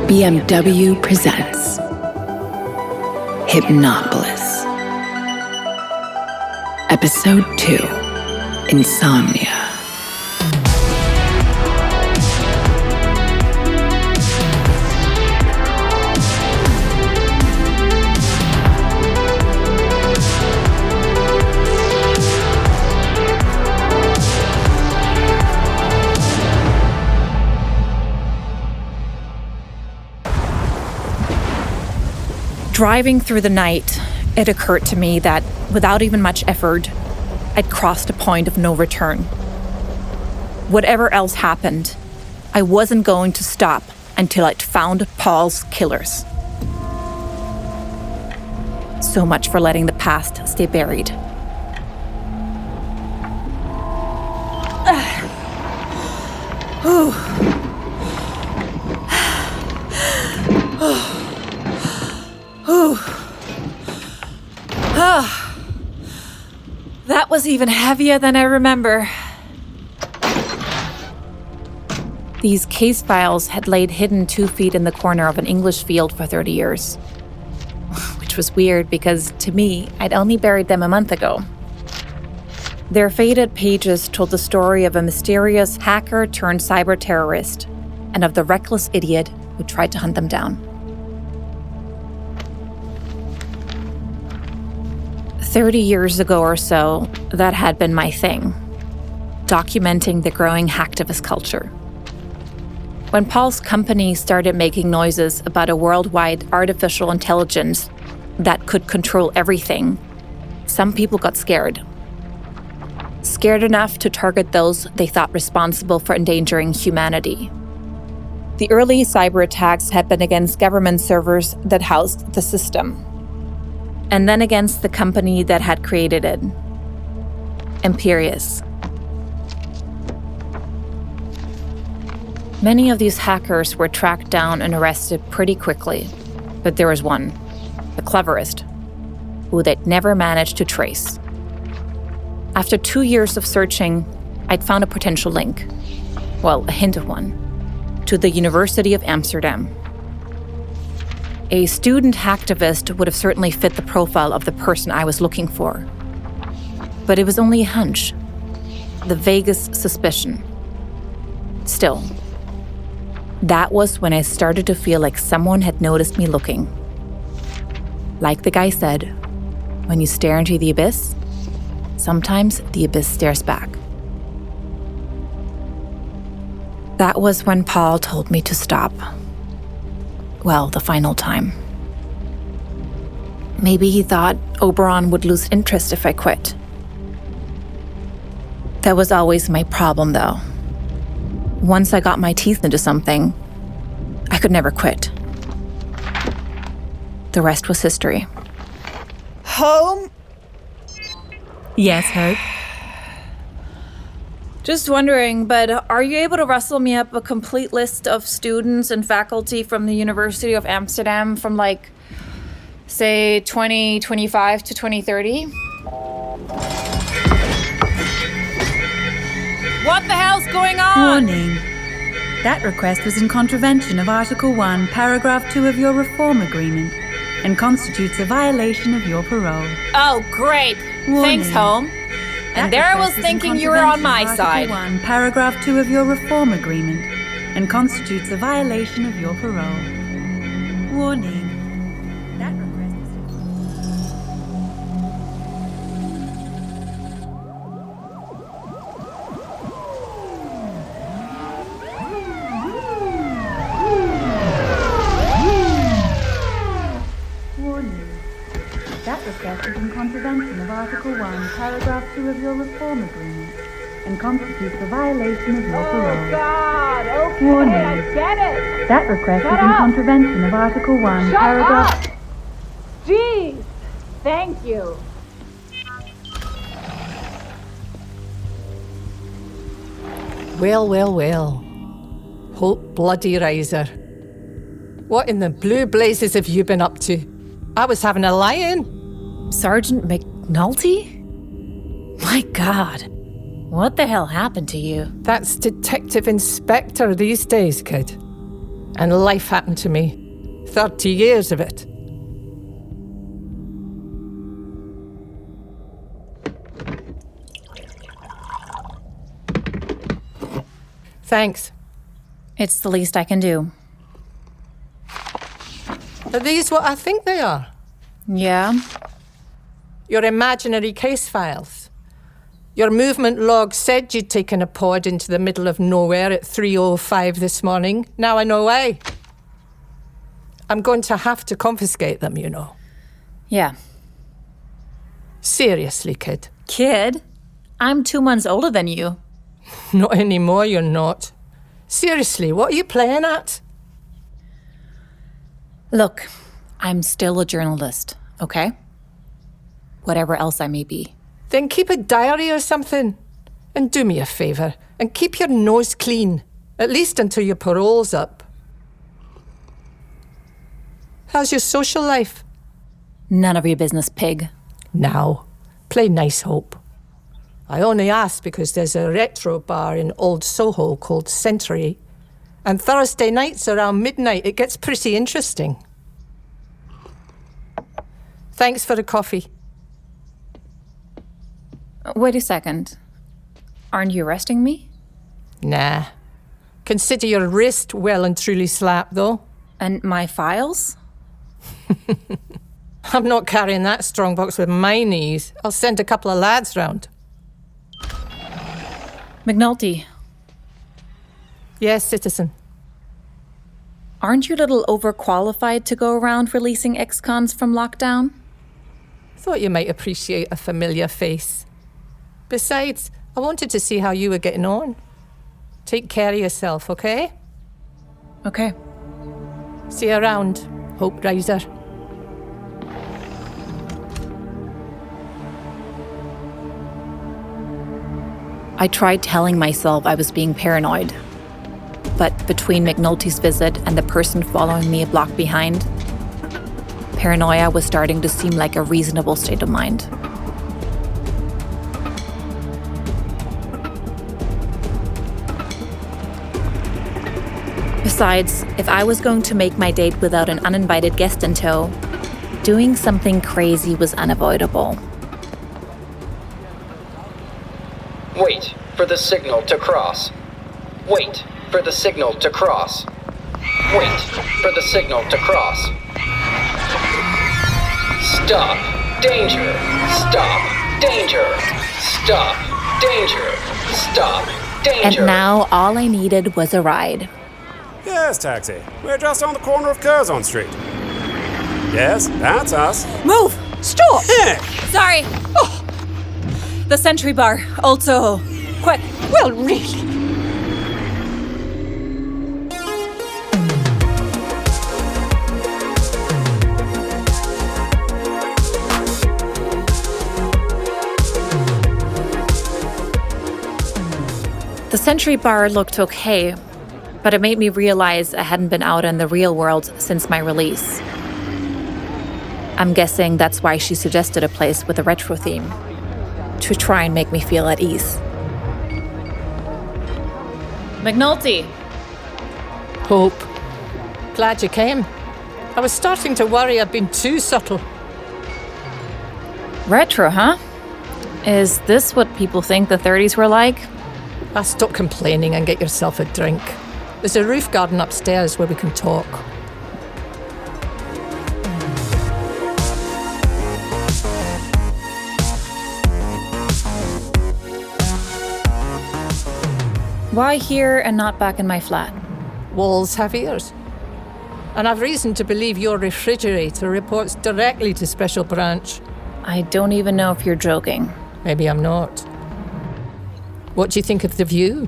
BMW presents HYPNOPOLIS. Episode 2, Insomnia. Driving through the night, it occurred to me that, without even much effort, I'd crossed a point of no return. Whatever else happened, I wasn't going to stop until I'd found Paul's killers. So much for letting the past stay buried. That was even heavier than I remember. These case files had laid hidden 2 feet in the corner of an English field for 30 years. Which was weird because, to me, I'd only buried them a month ago. Their faded pages told the story of a mysterious hacker turned cyber terrorist and of the reckless idiot who tried to hunt them down. 30 years ago or so, that had been my thing, documenting the growing hacktivist culture. When Paul's company started making noises about a worldwide artificial intelligence that could control everything, some people got scared. Scared enough to target those they thought responsible for endangering humanity. The early cyber attacks had been against government servers that housed the system, and then against the company that had created it, Imperius. Many of these hackers were tracked down and arrested pretty quickly, but there was one, the cleverest, who they'd never managed to trace. After 2 years of searching, I'd found a potential link, well, a hint of one, to the University of Amsterdam. A student hacktivist would have certainly fit the profile of the person I was looking for. But it was only a hunch, the vaguest suspicion. Still, that was when I started to feel like someone had noticed me looking. Like the guy said, when you stare into the abyss, sometimes the abyss stares back. That was when Paul told me to stop. Well, the final time. Maybe he thought Oberon would lose interest if I quit. That was always my problem, though. Once I got my teeth into something, I could never quit. The rest was history. Home? Yes, Hope? Just wondering, but are you able to rustle me up a complete list of students and faculty from the University of Amsterdam from, like, say, 2025 to 2030? What the hell's going on? Warning. That request was in contravention of Article 1, Paragraph 2 of your Reform Agreement and constitutes a violation of your parole. Oh, great. Warning. Thanks, Home. And there I was thinking you were on my side. Article 1, Paragraph 2 of your Reform Agreement and constitutes a violation of your parole. Warning. That request is in contravention of Article 1, Paragraph 2 of your Reform Agreement and constitutes a violation of your parole. Oh, God! Okay, Warning. I get it! That request Shut is in up. contravention of Article 1, Shut Paragraph... up! Jeez! Thank you. Well. Hope bloody riser. What in the blue blazes have you been up to? I was having a lie-in. Sergeant McNulty? My God. What the hell happened to you? That's detective inspector these days, kid. And life happened to me. 30 years of it. Thanks. It's the least I can do. Are these what I think they are? Yeah? Your imaginary case files. Your movement log said you'd taken a pod into the middle of nowhere at 3:05 this morning. Now I know why. I'm going to have to confiscate them, you know. Yeah. Seriously, kid. Kid? I'm 2 months older than you. Not anymore, you're not. Seriously, what are you playing at? Look, I'm still a journalist, okay? Whatever else I may be. Then keep a diary or something. And do me a favour, and keep your nose clean, at least until your parole's up. How's your social life? None of your business, pig. Now, play nice, Hope. I only ask because there's a retro bar in Old Soho called Century, and Thursday nights around midnight it gets pretty interesting. Thanks for the coffee. Wait a second. Aren't you arresting me? Nah. Consider your wrist well and truly slapped, though. And my files? I'm not carrying that strongbox with my knees. I'll send a couple of lads round. McNulty, Yes, citizen. aren't you a little overqualified to go around releasing ex-cons from lockdown? Thought you might appreciate a familiar face. Besides, I wanted to see how you were getting on. Take care of yourself, okay? Okay. See you around, Hope Riser. I tried telling myself I was being paranoid. But between McNulty's visit and the person following me a block behind, paranoia was starting to seem like a reasonable state of mind. Besides, if I was going to make my date without an uninvited guest in tow, doing something crazy was unavoidable. Wait for the signal to cross. Wait for the signal to cross. Wait for the signal to cross. Stop. Danger. Stop. Danger. Stop. Danger. Stop. Danger. And now all I needed was a ride. Yes, taxi. We're just on the corner of Curzon Street. Yes, that's us. Move! Stop! Heck! Sorry! Oh. The Century Bar, Old Soho. Quick! Well, really? The Century Bar looked okay, but it made me realize I hadn't been out in the real world since my release. I'm guessing that's why she suggested a place with a retro theme, to try and make me feel at ease. McNulty! Hope. Glad you came. I was starting to worry I'd been too subtle. Retro, huh? Is this what people think the 30s were like? Stop complaining and get yourself a drink. There's a roof garden upstairs where we can talk. Why here and not back in my flat? Walls have ears. And I've reason to believe your refrigerator reports directly to Special Branch. I don't even know if you're joking. Maybe I'm not. What do you think of the view?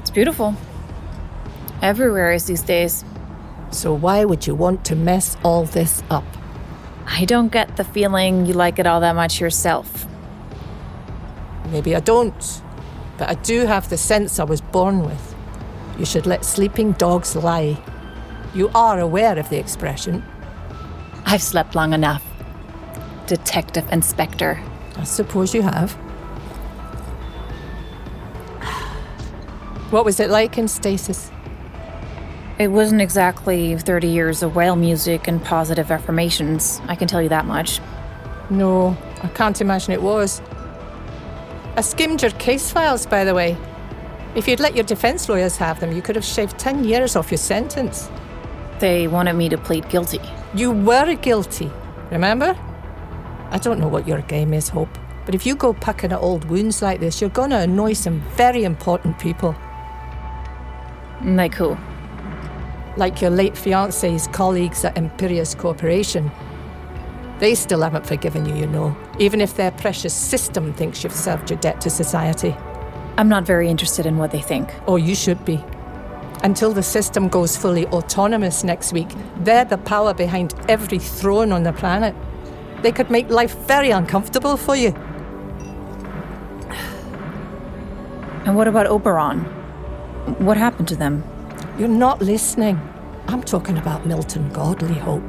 It's beautiful. Everywhere is these days. So why would you want to mess all this up? I don't get the feeling you like it all that much yourself. Maybe I don't, but I do have the sense I was born with. You should let sleeping dogs lie. You are aware of the expression. I've slept long enough. Detective Inspector. I suppose you have. What was it like in stasis? It wasn't exactly 30 years of whale music and positive affirmations, I can tell you that much. No, I can't imagine it was. I skimmed your case files, by the way. If you'd let your defense lawyers have them, you could have shaved 10 years off your sentence. They wanted me to plead guilty. You were guilty, remember? I don't know what your game is, Hope, but if you go picking at old wounds like this, you're going to annoy some very important people. Like who? Like your late fiancé's colleagues at Imperius Corporation. They still haven't forgiven you, you know, even if their precious system thinks you've served your debt to society. I'm not very interested in what they think. Oh, you should be. Until the system goes fully autonomous next week, they're the power behind every throne on the planet. They could make life very uncomfortable for you. And what about Oberon? What happened to them? You're not listening. I'm talking about Milton Godley, Hope.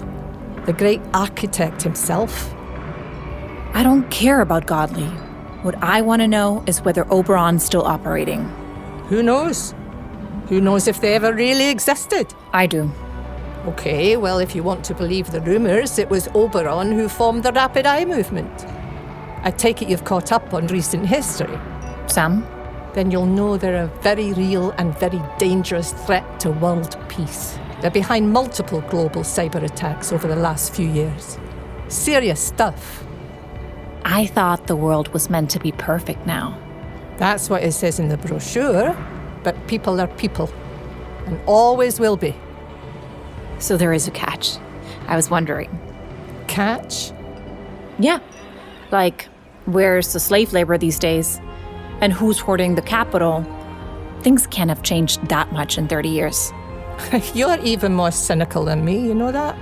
The great architect himself. I don't care about Godley. What I want to know is whether Oberon's still operating. Who knows? Who knows if they ever really existed? I do. Okay, well, if you want to believe the rumours, it was Oberon who formed the Rapid Eye Movement. I take it you've caught up on recent history. Sam? Then you'll know they're a very real and very dangerous threat to world peace. They're behind multiple global cyber attacks over the last few years. Serious stuff. I thought the world was meant to be perfect now. That's what it says in the brochure, but people are people, and always will be. So there is a catch. I was wondering. Catch? Yeah. Like, where's the slave labor these days? And who's hoarding the capital? Things can't have changed that much in 30 years. You're even more cynical than me, you know that?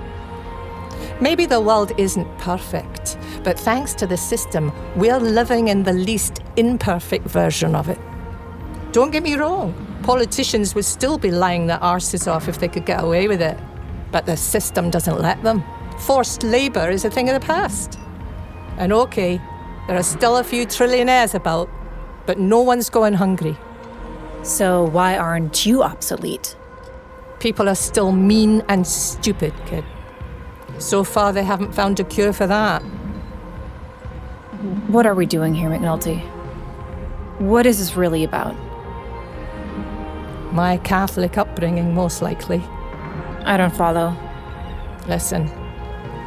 Maybe the world isn't perfect, but thanks to the system, we're living in the least imperfect version of it. Don't get me wrong, politicians would still be lying their arses off if they could get away with it. But the system doesn't let them. Forced labour is a thing of the past. And okay, there are still a few trillionaires about, but no one's going hungry. So why aren't you obsolete? People are still mean and stupid, kid. So far, they haven't found a cure for that. What are we doing here, McNulty? What is this really about? My Catholic upbringing, most likely. I don't follow. Listen,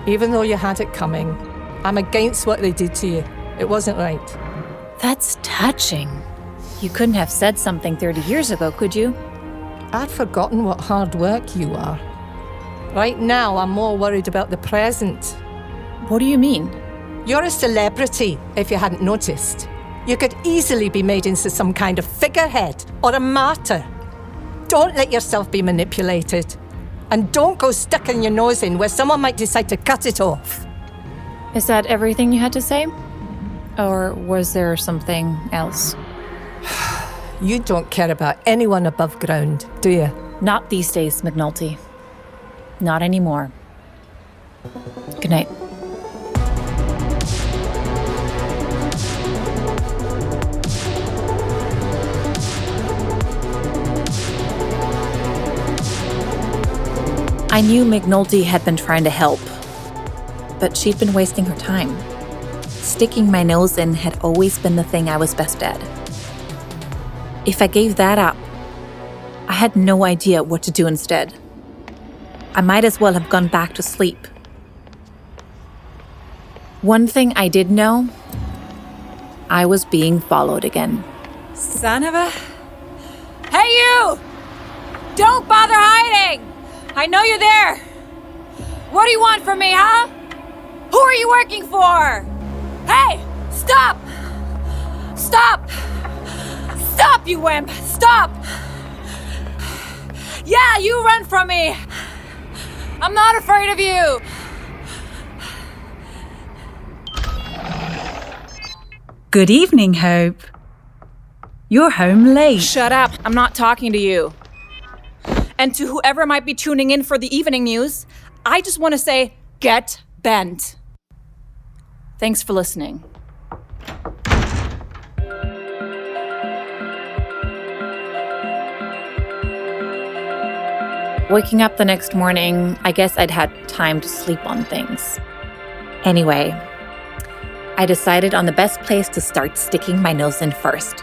even though you had it coming, I'm against what they did to you. It wasn't right. That's touching. You couldn't have said something 30 years ago, could you? I'd forgotten what hard work you are. Right now, I'm more worried about the present. What do you mean? You're a celebrity, if you hadn't noticed. You could easily be made into some kind of figurehead or a martyr. Don't let yourself be manipulated. And don't go sticking your nose in where someone might decide to cut it off. Is that everything you had to say? Or was there something else? You don't care about anyone above ground, do you? Not these days, McNulty. Not anymore. Good night. I knew McNulty had been trying to help, but she'd been wasting her time. Sticking my nose in had always been the thing I was best at. If I gave that up, I had no idea what to do instead. I might as well have gone back to sleep. One thing I did know, I was being followed again. Son of a... Hey, you! Don't bother hiding! I know you're there! What do you want from me, huh? Who are you working for? Hey! Stop! Stop! Stop, you wimp! Stop! Yeah, you run from me! I'm not afraid of you! Good evening, Hope. You're home late. Shut up, I'm not talking to you. And to whoever might be tuning in for the evening news, I just want to say, get bent. Thanks for listening. Waking up the next morning, I guess I'd had time to sleep on things. Anyway, I decided on the best place to start sticking my nose in first.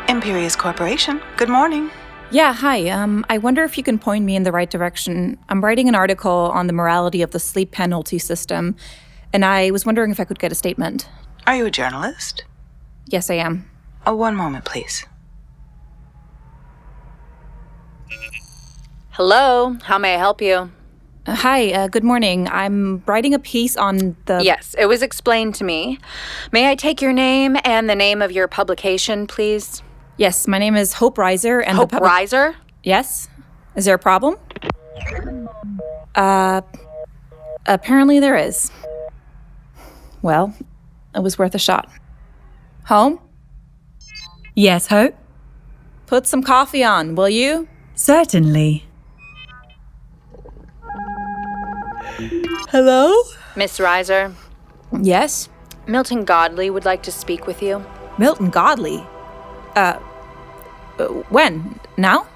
Imperius Corporation. Good morning. Yeah, hi. I wonder if you can point me in the right direction. I'm writing an article on the morality of the sleep penalty system, and I was wondering if I could get a statement. Are you a journalist? Yes, I am. Oh, one moment, please. Hello, how may I help you? Hi, good morning. I'm writing a piece on the... Yes, it was explained to me. May I take your name and the name of your publication, please? Yes, my name is Hope Reiser and Hope Reiser? Yes? Is there a problem? Apparently there is. Well, it was worth a shot. Home? Yes, Hope? Put some coffee on, will you? Certainly. Hello? Miss Reiser, Yes? Milton Godley would like to speak with you. Milton Godley? When? Now?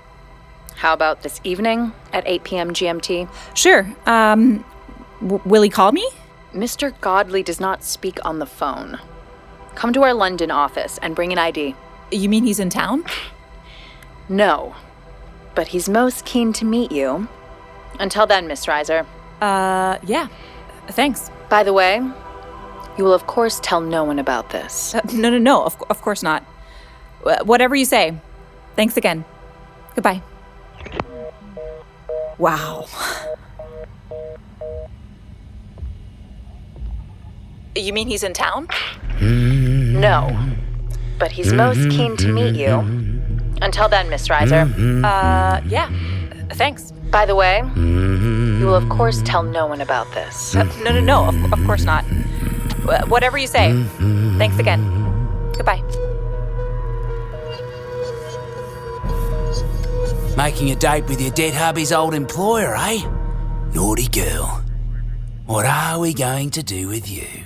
How about this evening at 8 p.m. GMT? Sure. Will he call me? Mr. Godley does not speak on the phone. Come to our London office and bring an ID. You mean he's in town? No, but he's most keen to meet you. Until then, Miss Reiser. Yeah. Thanks. By the way, you will of course tell no one about this. No. Of course not. Whatever you say. Thanks again. Goodbye. Wow. You mean he's in town? No, but he's most keen to meet you. Until then, Miss Reiser. Yeah. Thanks. By the way, you will of course tell no one about this. No. Of course not. Whatever you say. Thanks again. Goodbye. Making a date with your dead hubby's old employer, eh? Naughty girl. What are we going to do with you?